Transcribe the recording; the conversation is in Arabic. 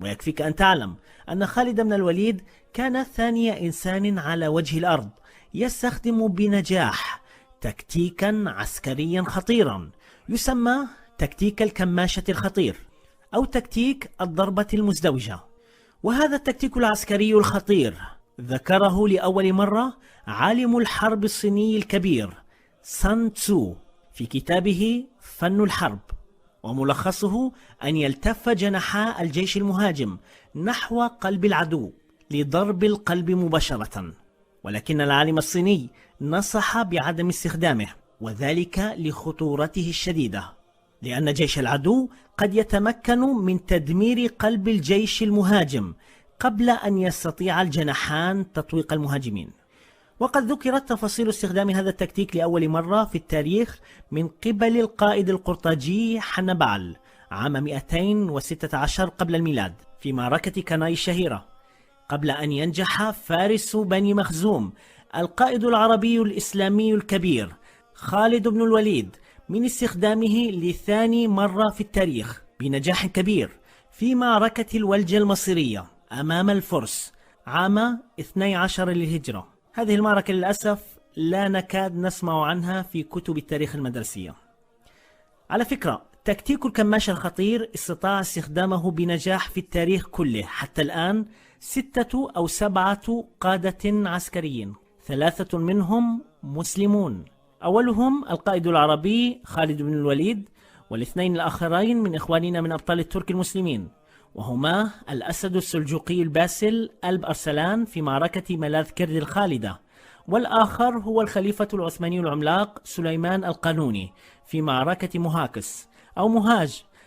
ويكفيك أن تعلم أن خالد بن الوليد كان ثاني إنسان على وجه الأرض يستخدم بنجاح تكتيكا عسكريا خطيرا يسمى تكتيك الكماشة الخطير أو تكتيك الضربة المزدوجة. وهذا التكتيك العسكري الخطير ذكره لأول مرة عالم الحرب الصيني الكبير سان تسو في كتابه فن الحرب، وملخصه أن يلتف جناحا الجيش المهاجم نحو قلب العدو لضرب القلب مباشرة، ولكن العالم الصيني نصح بعدم استخدامه، وذلك لخطورته الشديدة، لأن جيش العدو قد يتمكن من تدمير قلب الجيش المهاجم قبل أن يستطيع الجناحان تطويق المهاجمين. وقد ذكرت تفاصيل استخدام هذا التكتيك لأول مرة في التاريخ من قبل القائد القرطاجي حنبال عام 216 قبل الميلاد في معركة كاناي الشهيرة، قبل أن ينجح فارس بني مخزوم القائد العربي الإسلامي الكبير خالد بن الوليد من استخدامه لثاني مرة في التاريخ بنجاح كبير في معركة الولجة المصرية أمام الفرس عام 12 للهجرة. هذه المعركة للأسف لا نكاد نسمع عنها في كتب التاريخ المدرسية. على فكرة، تكتيك الكماش الخطير استطاع استخدامه بنجاح في التاريخ كله حتى الآن 6 أو 7 قادة عسكريين، 3 منهم مسلمون، أولهم القائد العربي خالد بن الوليد، والاثنين الآخرين من إخواننا من أبطال الترك المسلمين، وهما الأسد السلجوقي الباسل ألب أرسلان في معركة ملاذ كرد الخالدة، والآخر هو الخليفة العثماني العملاق سليمان القانوني في معركة مهاكس أو مهاج